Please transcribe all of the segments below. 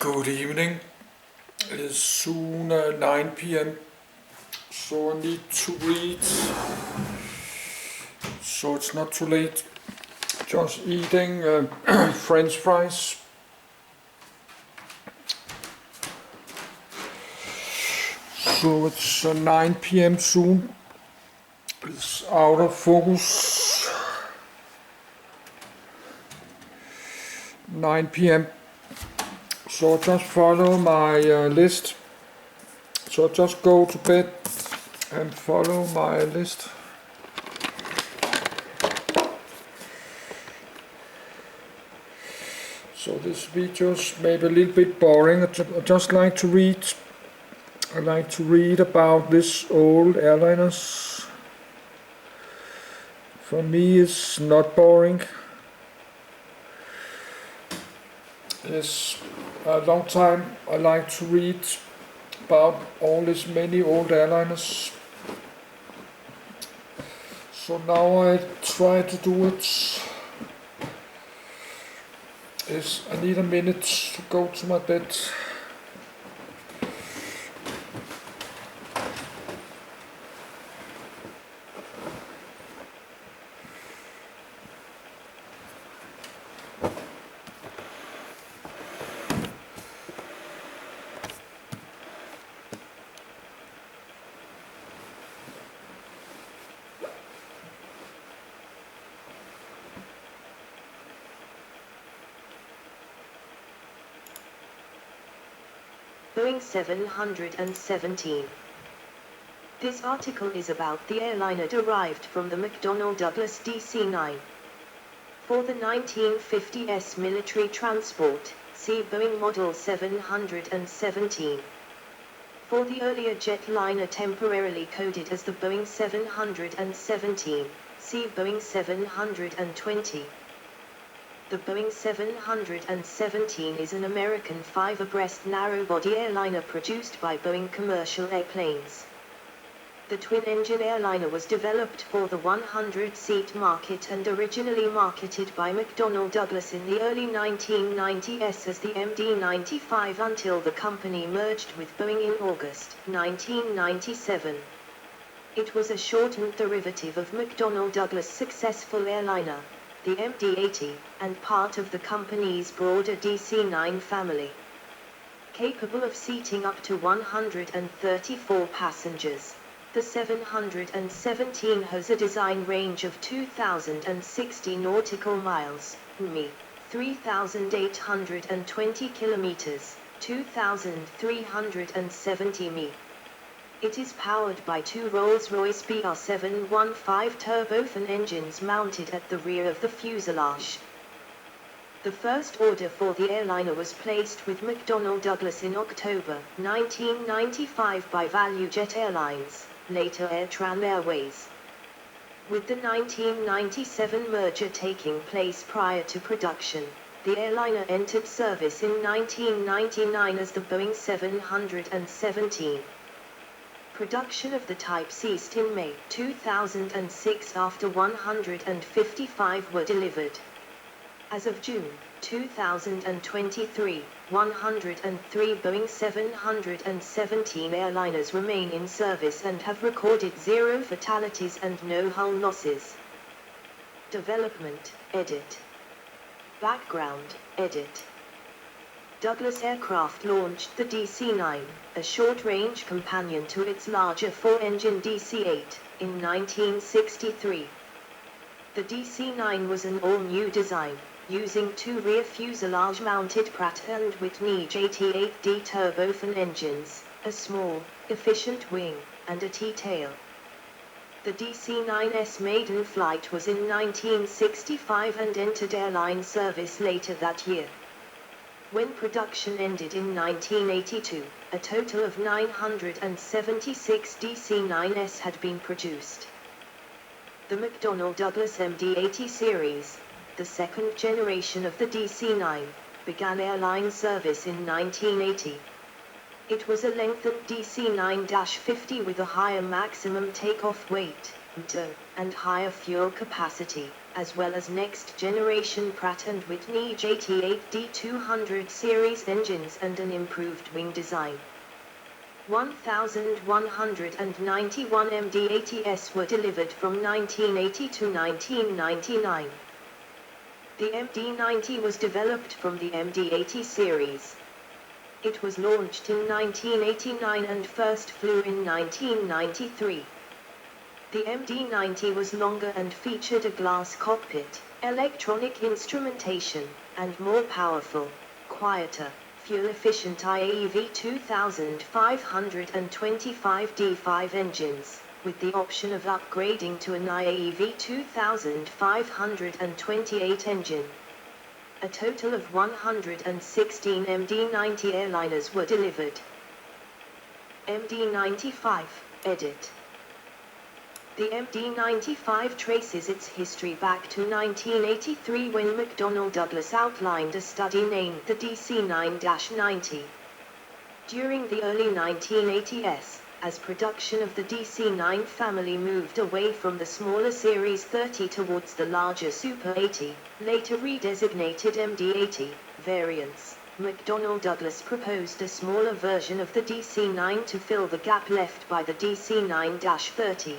Good evening. It is soon 9 p.m. so I need to read, so it's not too late. Just eating French fries. So it's 9 p.m. soon. It's out of focus. 9 p.m. So just follow my list. So just go to bed and follow my list. So this video's maybe a little bit boring. I just like to read. I like to read about this old airliners. For me, it's not boring. It's a long time I like to read about all these many old airliners. So now I try to do it. I need a minute to go to my bed. Boeing 717. This article is about the airliner derived from the McDonnell Douglas DC-9. For the 1950s military transport, see Boeing Model 717. For the earlier jetliner temporarily coded as the Boeing 717, see Boeing 720. The Boeing 717 is an American 5-abreast narrow-body airliner produced by Boeing Commercial Airplanes. The twin-engine airliner was developed for the 100-seat market and originally marketed by McDonnell Douglas in the early 1990s as the MD-95 until the company merged with Boeing in August 1997. It was a shortened derivative of McDonnell Douglas' successful airliner, the MD-80, and part of the company's broader DC-9 family. Capable of seating up to 134 passengers, the 717 has a design range of 2,060 nautical miles, mi. 3,820 kilometers, 2,370 mi. It is powered by two Rolls-Royce BR715 turbofan engines mounted at the rear of the fuselage. The first order for the airliner was placed with McDonnell Douglas in October 1995 by ValueJet Airlines, later AirTran Airways. With the 1997 merger taking place prior to production, the airliner entered service in 1999 as the Boeing 717. Production of the type ceased in May 2006 after 155 were delivered. As of June 2023, 103 Boeing 717 airliners remain in service and have recorded 0 fatalities and no hull losses. Development, edit. Background, edit. Douglas Aircraft launched the DC-9, a short-range companion to its larger 4-engine DC-8, in 1963. The DC-9 was an all-new design, using two rear fuselage-mounted Pratt & Whitney JT8D turbofan engines, a small, efficient wing, and a T-tail. The DC-9's maiden flight was in 1965 and entered airline service later that year. When production ended in 1982, a total of 976 DC-9s had been produced. The McDonnell Douglas MD-80 series, the second generation of the DC-9, began airline service in 1980. It was a lengthened DC-9-50 with a higher maximum takeoff weight, and higher fuel capacity, as well as next-generation Pratt & Whitney JT8D200 series engines and an improved wing design. 1,191 MD-80s were delivered from 1980 to 1999. The MD-90 was developed from the MD-80 series. It was launched in 1989 and first flew in 1993. The MD-90 was longer and featured a glass cockpit, electronic instrumentation, and more powerful, quieter, fuel-efficient IAEV 2525 D5 engines, with the option of upgrading to an IAEV 2528 engine. A total of 116 MD-90 airliners were delivered. MD-95, edit. The MD-95 traces its history back to 1983 when McDonnell Douglas outlined a study named the DC-9-90. During the early 1980s, as production of the DC-9 family moved away from the smaller Series 30 towards the larger Super 80, later redesignated MD-80, variants, McDonnell Douglas proposed a smaller version of the DC-9 to fill the gap left by the DC-9-30.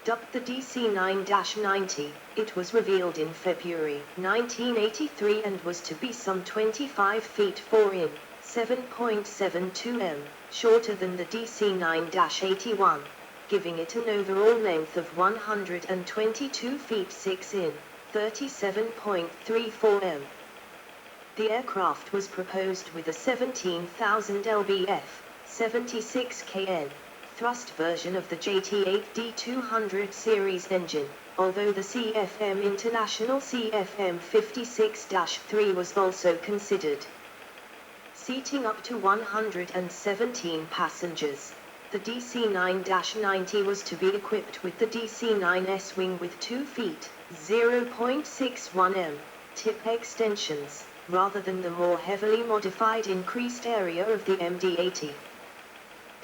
Dubbed the DC-9-90, it was revealed in February 1983 and was to be some 25 feet 4 in, 7.72 m, shorter than the DC-9-81, giving it an overall length of 122 feet 6 in, 37.34 m. The aircraft was proposed with a 17,000 lbf, 76 kN, thrust version of the JT8D200 series engine, although the CFM International CFM 56-3 was also considered. Seating up to 117 passengers, the DC-9-90 was to be equipped with the DC-9S wing with 2 feet, 0.61 m, tip extensions, rather than the more heavily modified increased area of the MD-80.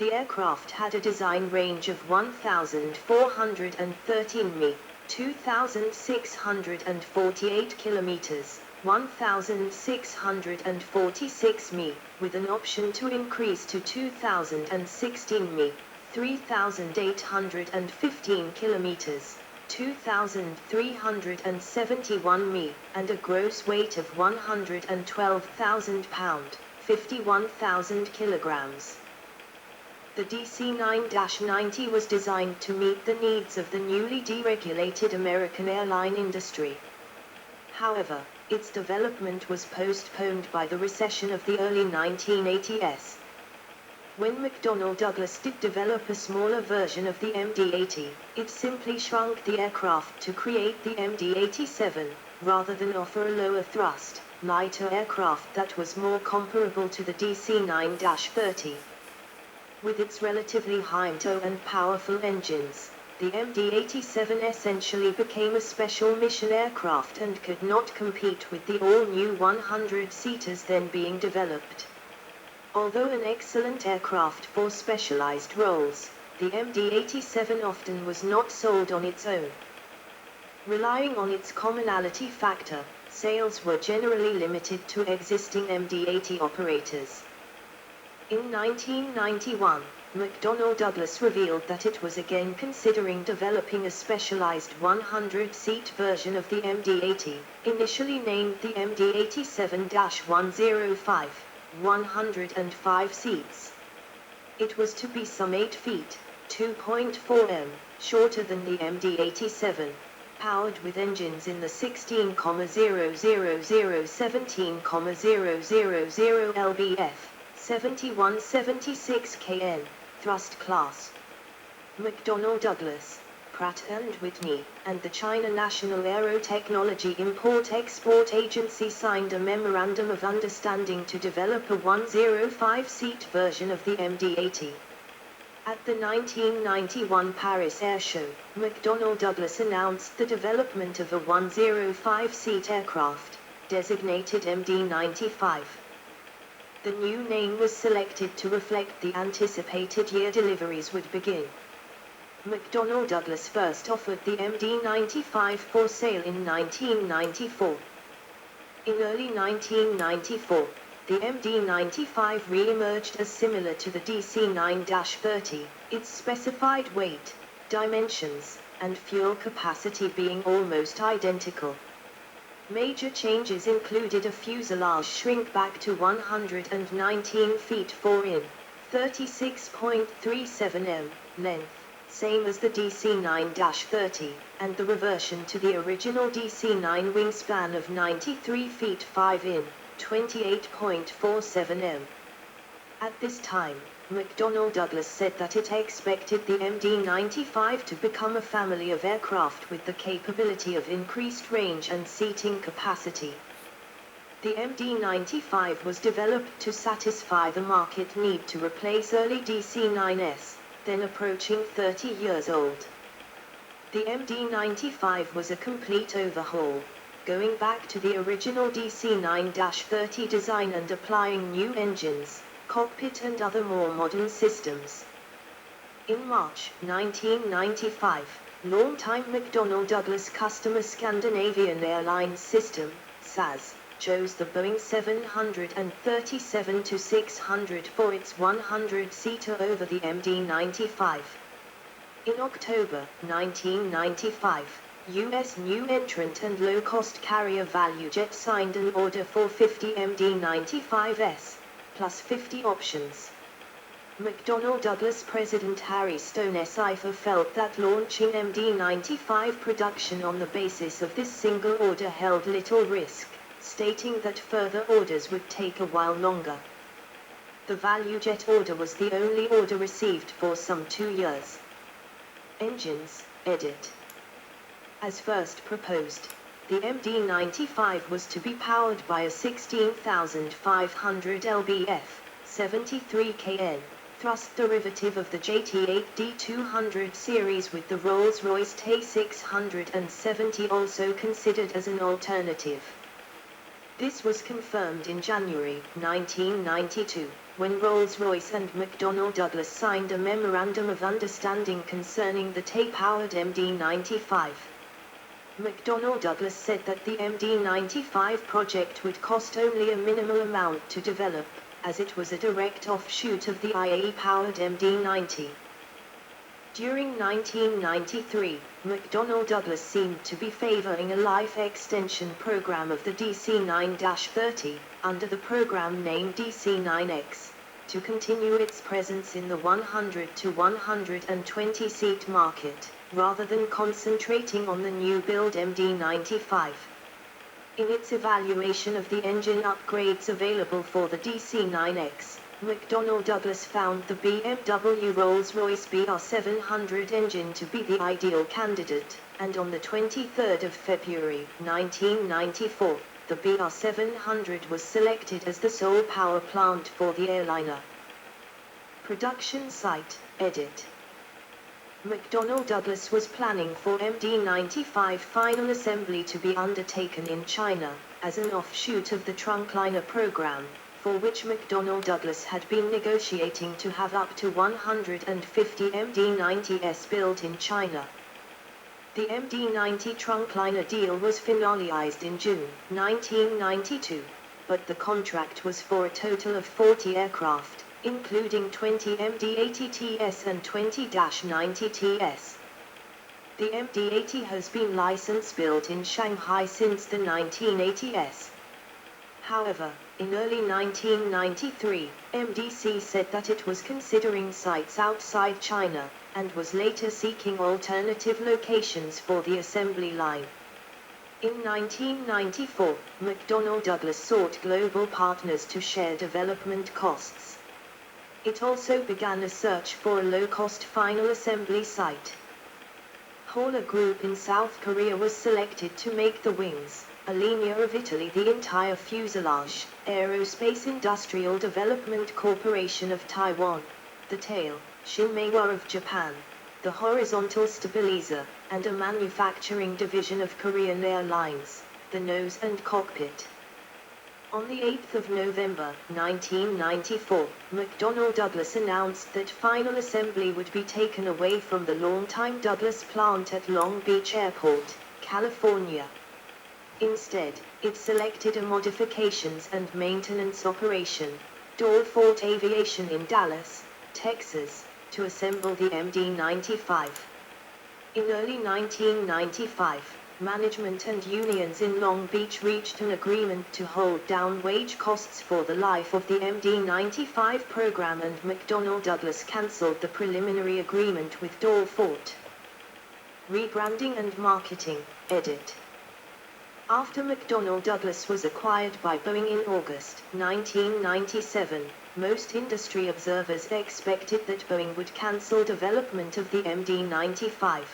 The aircraft had a design range of 1,413 mi, 2,648 kilometers, 1,646 mi, with an option to increase to 2,016 mi, 3,815 kilometers, 2,371 mi, and a gross weight of 112,000 pounds, 51,000 kilograms. The DC-9-90 was designed to meet the needs of the newly deregulated American airline industry. However, its development was postponed by the recession of the early 1980s. When McDonnell Douglas did develop a smaller version of the MD-80, it simply shrunk the aircraft to create the MD-87, rather than offer a lower thrust, lighter aircraft that was more comparable to the DC-9-30. With its relatively high tow and powerful engines, the MD-87 essentially became a special mission aircraft and could not compete with the all-new 100-seaters then being developed. Although an excellent aircraft for specialized roles, the MD-87 often was not sold on its own. Relying on its commonality factor, sales were generally limited to existing MD-80 operators. In 1991, McDonnell Douglas revealed that it was again considering developing a specialized 100-seat version of the MD-80, initially named the MD-87-105, 105 seats. It was to be some 8 feet, 2.4 m, shorter than the MD-87, powered with engines in the 16,000 17,000 lbf. 7176 kN, thrust class. McDonnell Douglas, Pratt & Whitney, and the China National Aerotechnology Import-Export Agency signed a Memorandum of Understanding to develop a 105-seat version of the MD-80. At the 1991 Paris Air Show, McDonnell Douglas announced the development of a 105-seat aircraft, designated MD-95. The new name was selected to reflect the anticipated year deliveries would begin. McDonnell Douglas first offered the MD-95 for sale in 1994. In early 1994, the MD-95 re-emerged as similar to the DC-9-30, its specified weight, dimensions, and fuel capacity being almost identical. Major changes included a fuselage shrink back to 119 feet 4 in, 36.37 m, length, same as the DC-9-30, and the reversion to the original DC-9 wingspan of 93 feet 5 in, 28.47 m. At this time, McDonnell Douglas said that it expected the MD-95 to become a family of aircraft with the capability of increased range and seating capacity. The MD-95 was developed to satisfy the market need to replace early DC-9s, then approaching 30 years old. The MD-95 was a complete overhaul, going back to the original DC-9-30 design and applying new engines, cockpit and other more modern systems. In March 1995, longtime McDonnell Douglas customer Scandinavian Airlines System, SAS, chose the Boeing 737-600 for its 100-seater over the MD-95. In October 1995, U.S. new entrant and low-cost carrier ValueJet signed an order for 50 MD-95s, plus 50 options. McDonnell Douglas President Harry Stone Cipher felt that launching MD-95 production on the basis of this single order held little risk, stating that further orders would take a while longer. The ValueJet order was the only order received for some 2 years. Engines, edit. As first proposed, the MD-95 was to be powered by a 16,500 lbf, 73 kN, thrust derivative of the JT8D200 series, with the Rolls-Royce T670 also considered as an alternative. This was confirmed in January 1992, when Rolls-Royce and McDonnell Douglas signed a Memorandum of Understanding concerning the Tay-powered MD-95. McDonnell Douglas said that the MD-95 project would cost only a minimal amount to develop, as it was a direct offshoot of the IAE-powered MD-90. During 1993, McDonnell Douglas seemed to be favoring a life extension program of the DC-9-30, under the program name DC-9X, to continue its presence in the 100 to 120 seat market, rather than concentrating on the new build MD-95. In its evaluation of the engine upgrades available for the DC-9X, McDonnell Douglas found the BMW Rolls-Royce BR700 engine to be the ideal candidate, and on the 23rd of February 1994, the BR700 was selected as the sole power plant for the airliner. Production site, edit. McDonnell Douglas was planning for MD-95 final assembly to be undertaken in China, as an offshoot of the trunkliner program, for which McDonnell Douglas had been negotiating to have up to 150 MD-90s built in China. The MD-90 trunkliner deal was finalized in June 1992, but the contract was for a total of 40 aircraft, including 20 MD-80TS and 20-90TS. The MD-80 has been license-built in Shanghai since the 1980s. However, in early 1993, MDC said that it was considering sites outside China, and was later seeking alternative locations for the assembly line. In 1994, McDonnell Douglas sought global partners to share development costs. It also began a search for a low-cost final assembly site. Hauler Group in South Korea was selected to make the wings, Alenia of Italy the entire fuselage, Aerospace Industrial Development Corporation of Taiwan, the tail, Shinmeiwa of Japan, the horizontal stabilizer, and a manufacturing division of Korean Airlines, the nose and cockpit. On the 8th of November, 1994, McDonnell Douglas announced that final assembly would be taken away from the longtime Douglas plant at Long Beach Airport, California. Instead, it selected a modifications and maintenance operation, Door Fort Aviation in Dallas, Texas, to assemble the MD-95. In early 1995, management and unions in Long Beach reached an agreement to hold down wage costs for the life of the MD-95 program, and McDonnell Douglas cancelled the preliminary agreement with Door Fort. Rebranding and marketing, edit. After McDonnell Douglas was acquired by Boeing in August 1997, most industry observers expected that Boeing would cancel development of the MD-95.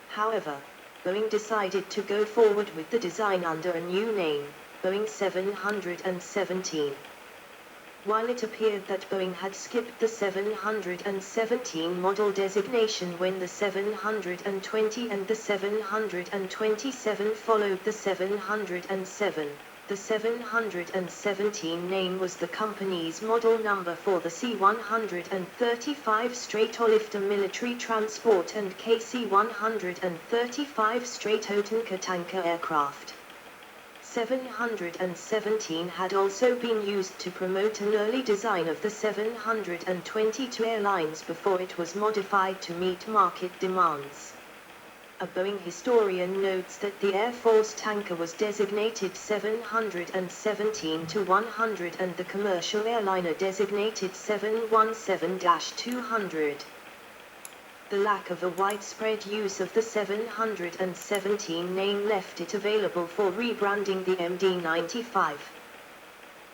However, Boeing decided to go forward with the design under a new name, Boeing 717. While it appeared that Boeing had skipped the 717 model designation when the 720 and the 727 followed the 707, the 717 name was the company's model number for the C-135 Stratolifter military transport and KC-135 Stratotanker tanker aircraft. 717 had also been used to promote an early design of the 720 to airlines before it was modified to meet market demands. A Boeing historian notes that the Air Force tanker was designated 717-100 and the commercial airliner designated 717-200. The lack of a widespread use of the 717 name left it available for rebranding the MD-95.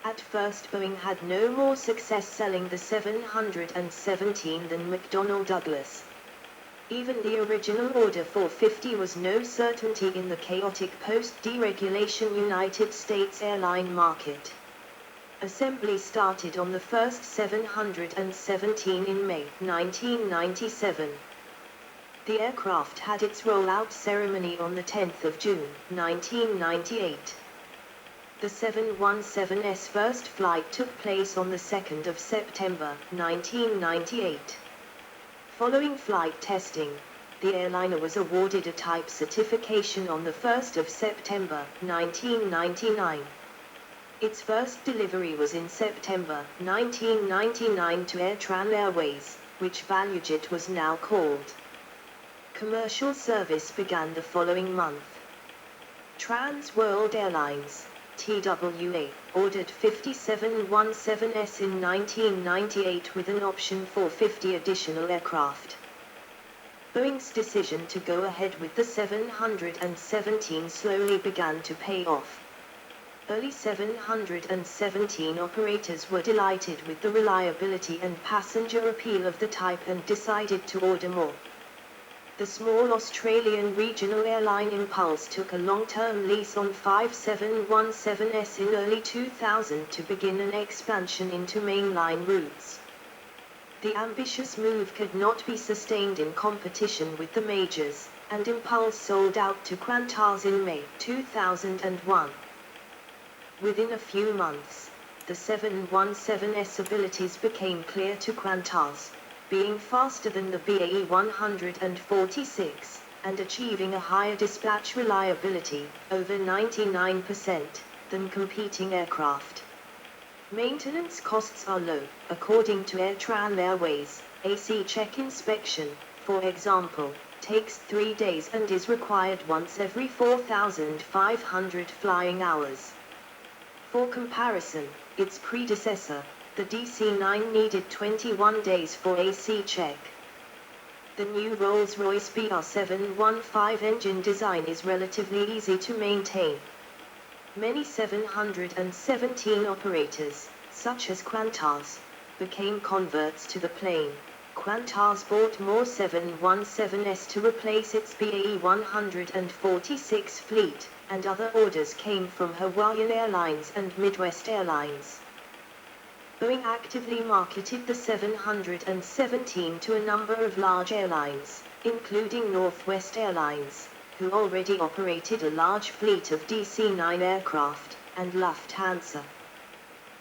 At first Boeing had no more success selling the 717 than McDonnell Douglas. Even the original order for 50 was no certainty in the chaotic post-deregulation United States airline market. Assembly started on the first 717 in May 1997. The aircraft had its rollout ceremony on the 10th of June 1998. The 717's first flight took place on the 2nd of September 1998. Following flight testing, the airliner was awarded a type certification on the 1st of September 1999. Its first delivery was in September 1999 to AirTran Airways, which ValueJet was now called. Commercial service began the following month. Trans World Airlines, TWA, ordered 5717s in 1998 with an option for 50 additional aircraft. Boeing's decision to go ahead with the 717 slowly began to pay off. Early 717 operators were delighted with the reliability and passenger appeal of the type and decided to order more. The small Australian regional airline Impulse took a long-term lease on 5717s in early 2000 to begin an expansion into mainline routes. The ambitious move could not be sustained in competition with the majors, and Impulse sold out to Qantas in May 2001. Within a few months, the 717's abilities became clear to Qantas, being faster than the BAE 146, and achieving a higher dispatch reliability, over 99%, than competing aircraft. Maintenance costs are low, according to AirTran Airways. AC check inspection, for example, takes 3 days and is required once every 4,500 flying hours. For comparison, its predecessor, the DC-9, needed 21 days for AC check. The new Rolls-Royce BR715 engine design is relatively easy to maintain. Many 717 operators, such as Qantas, became converts to the plane. Qantas bought more 717s to replace its BAE 146 fleet, and other orders came from Hawaiian Airlines and Midwest Airlines. Boeing actively marketed the 717 to a number of large airlines, including Northwest Airlines, who already operated a large fleet of DC-9 aircraft, and Lufthansa.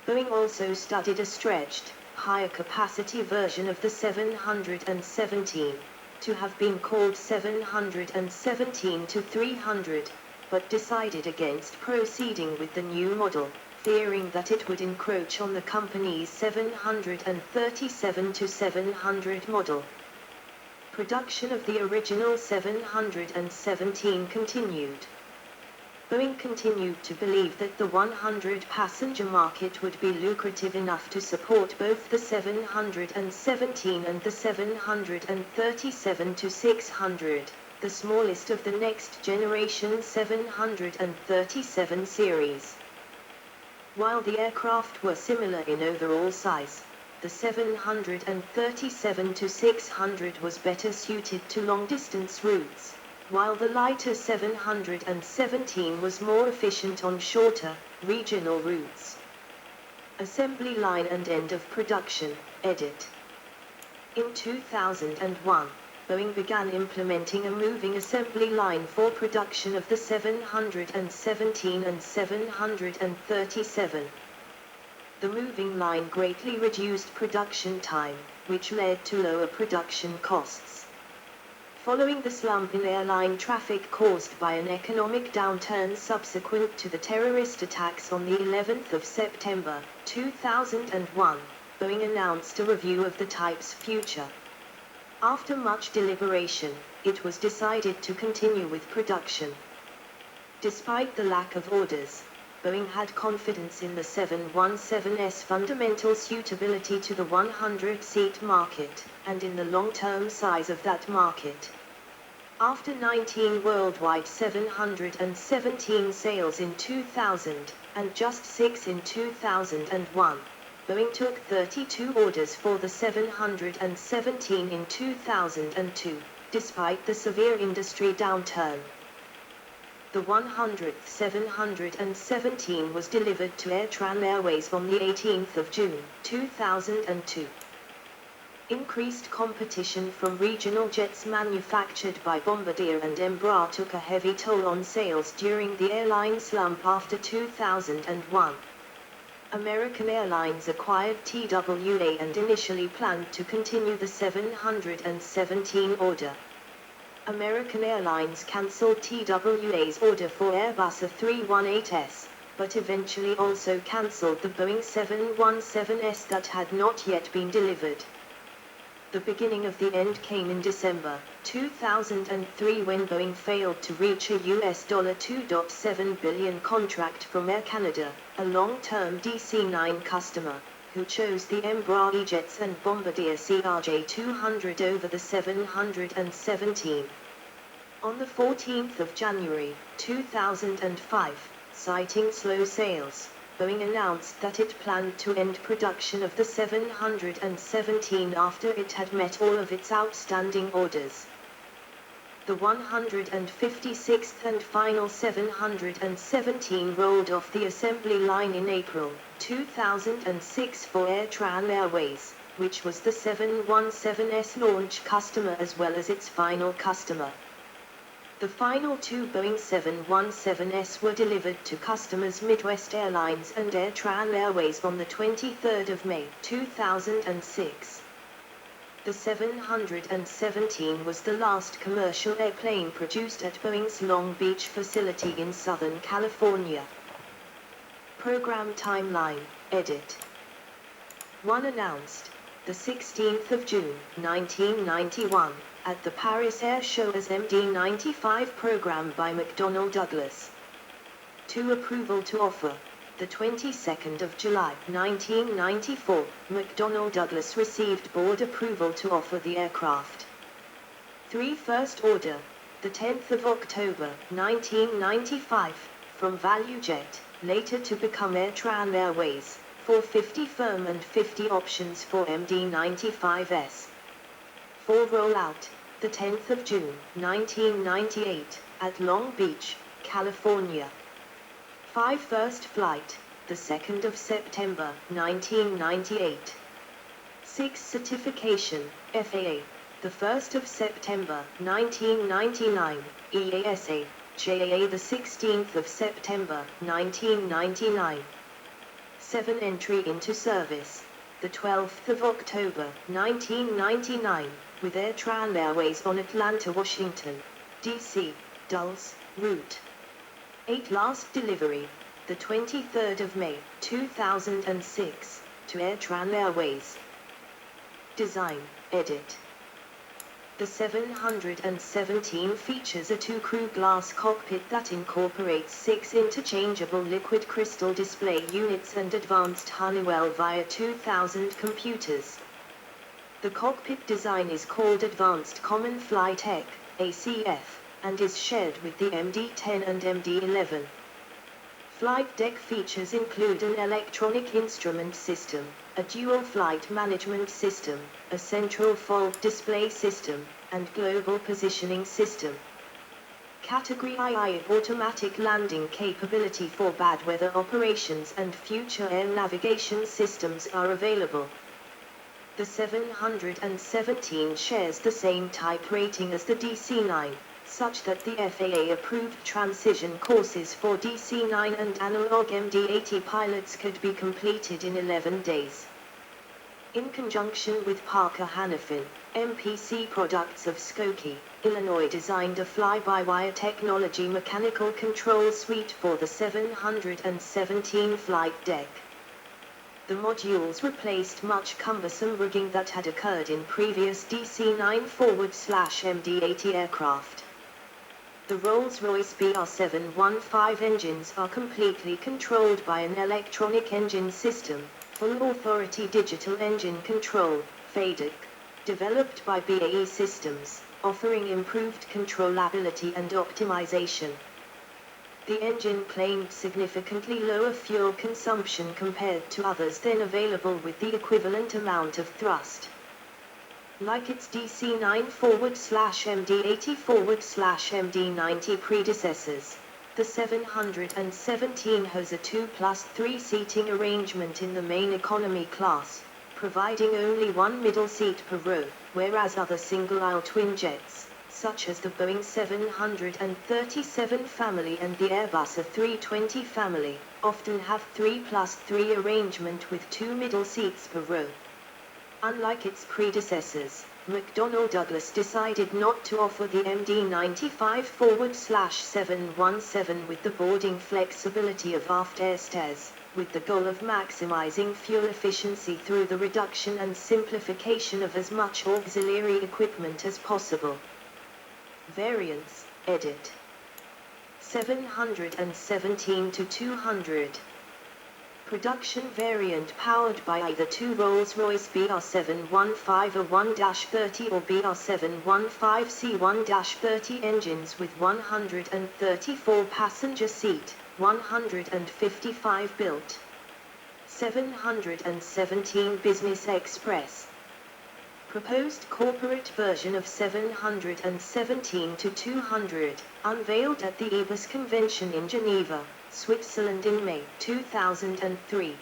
Boeing also studied a stretched, higher capacity version of the 717, to have been called 717-300, but decided against proceeding with the new model, fearing that it would encroach on the company's 737-700 model. Production of the original 717 continued. Boeing continued to believe that the 100-passenger market would be lucrative enough to support both the 717 and the 737-600, the smallest of the next generation 737 series. While the aircraft were similar in overall size, the 737-600 was better suited to long-distance routes, while the lighter 717 was more efficient on shorter, regional routes. Assembly line and end of production, edit. In 2001, Boeing began implementing a moving assembly line for production of the 717 and 737. The moving line greatly reduced production time, which led to lower production costs. Following the slump in airline traffic caused by an economic downturn subsequent to the terrorist attacks on the 11th of September, 2001, Boeing announced a review of the type's future. After much deliberation, it was decided to continue with production. Despite the lack of orders, Boeing had confidence in the 717's fundamental suitability to the 100-seat market, and in the long-term size of that market. After 19 worldwide 717 sales in 2000, and just 6 in 2001, Boeing took 32 orders for the 717 in 2002, despite the severe industry downturn. The 100th 717 was delivered to AirTran Airways on the 18th of June, 2002. Increased competition from regional jets manufactured by Bombardier and Embraer took a heavy toll on sales during the airline slump after 2001. American Airlines acquired TWA and initially planned to continue the 717 order. American Airlines cancelled TWA's order for Airbus A318s, but eventually also cancelled the Boeing 717s that had not yet been delivered. The beginning of the end came in December 2003 when Boeing failed to reach a US $2.7 billion contract from Air Canada, a long-term DC-9 customer, who chose the Embraer E-Jets and Bombardier CRJ200 over the 717. On the 14th of January 2005, citing slow sales, Boeing announced that it planned to end production of the 717 after it had met all of its outstanding orders. The 156th and final 717 rolled off the assembly line in April 2006 for AirTran Airways, which was the 717's launch customer as well as its final customer. The final two Boeing 717s were delivered to customers Midwest Airlines and AirTran Airways on the 23rd of May 2006. The 717 was the last commercial airplane produced at Boeing's Long Beach facility in Southern California. Program timeline, edit. 1 announced, the 16th of June, 1991. At the Paris Air Show as MD-95 program by McDonnell Douglas. 2 approval to offer. The 22nd of July, 1994, McDonnell Douglas received board approval to offer the aircraft. 3 first order. The 10th of October, 1995, from ValueJet, later to become AirTran Airways, for 50 firm and 50 options for MD-95s. 4 rollout, the 10th of June, 1998, at Long Beach, California. 5 first flight, the 2nd of September, 1998. 6 certification, FAA, the 1st of September, 1999, EASA, JAA the 16th of September, 1999. 7 entry into service, the 12th of October, 1999, with AirTran Airways on Atlanta, Washington, D.C., Dulles, route. 8 last delivery, the 23rd of May, 2006, to AirTran Airways. Design, edit. The 717 features a 2-crew glass cockpit that incorporates 6 interchangeable liquid crystal display units and advanced Honeywell via 2000 computers. The cockpit design is called Advanced Common Flight Tech, ACF, and is shared with the MD-10 and MD-11. Flight deck features include an electronic instrument system, a dual flight management system, a central fault display system, and global positioning system. Category II automatic landing capability for bad weather operations and future air navigation systems are available. The 717 shares the same type rating as the DC-9, such that the FAA approved transition courses for DC-9 and analog MD-80 pilots could be completed in 11 days. In conjunction with Parker Hannifin, MPC Products of Skokie, Illinois designed a fly-by-wire technology mechanical control suite for the 717 flight deck. The modules replaced much cumbersome rigging that had occurred in previous DC-9/MD-80 aircraft. The Rolls-Royce BR715 engines are completely controlled by an electronic engine system, Full Authority Digital Engine Control, FADIC, developed by BAE Systems, offering improved controllability and optimization. The engine claimed significantly lower fuel consumption compared to others then available with the equivalent amount of thrust. Like its DC-9/MD-80/MD-90 predecessors, the 717 has a 2+3 seating arrangement in the main economy class, providing only one middle seat per row, whereas other single-aisle twin jets, such as the Boeing 737 family and the Airbus A320 family, often have 3+3 arrangement with 2 middle seats per row. Unlike its predecessors, McDonnell Douglas decided not to offer the MD-95/717 with the boarding flexibility of aft airstairs, with the goal of maximizing fuel efficiency through the reduction and simplification of as much auxiliary equipment as possible. Variants, edit. 717-200. Production variant powered by either two Rolls-Royce BR715A1-30 or BR715C1-30 engines with 134 passenger seat, 155 built. 717 Business Express. Proposed corporate version of 717-200, unveiled at the EBUS convention in Geneva, Switzerland in May 2003.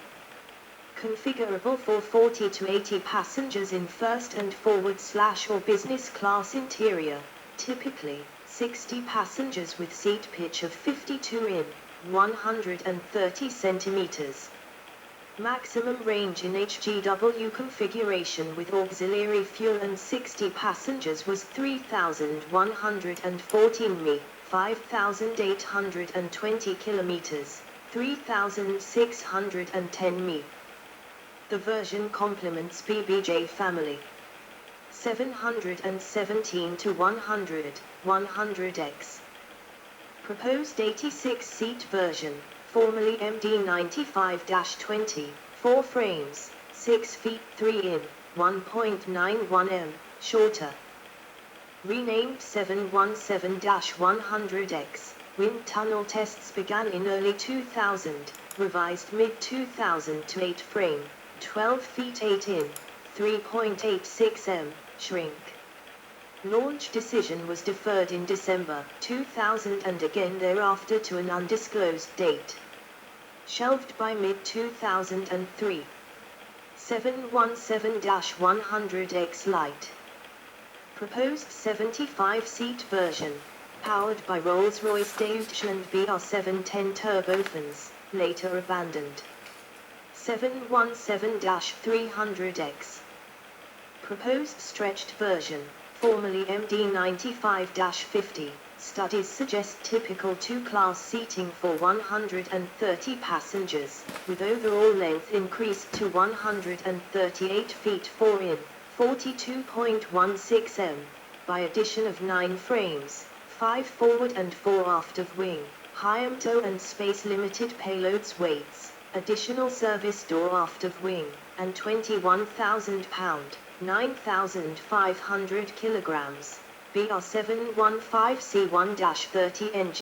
Configurable for 40 to 80 passengers in first and forward/or business class interior, typically 60 passengers with seat pitch of 52 in, 130 centimeters. Maximum range in HGW configuration with auxiliary fuel and 60 passengers was 3,114 mi, 5,820 kilometers, 3,610 mi. The version complements BBJ family. 717-100, 100X. Proposed 86-seat version, formerly MD-95-20, 4 frames, 6 feet 3 in, 1.91 m, shorter. Renamed 717-100X, wind tunnel tests began in early 2000, revised mid-2000 to 8 frame, 12 feet 8 in, 3.86 m, shrink. Launch decision was deferred in December 2000 and again thereafter to an undisclosed date. Shelved by mid-2003. 717-100X Lite. Proposed 75-seat version, powered by Rolls-Royce Deutschland BR710 turbofans, later abandoned. 717-300X. Proposed stretched version, formerly MD95-50, studies suggest typical two-class seating for 130 passengers, with overall length increased to 138 feet 4 in, 42.16 m, by addition of 9 frames, 5 forward and 4 aft of wing, high tow and space-limited payloads weights, additional service door aft of wing, and 21,000 pound, 9,500 kilograms, BR715C1-30 engine.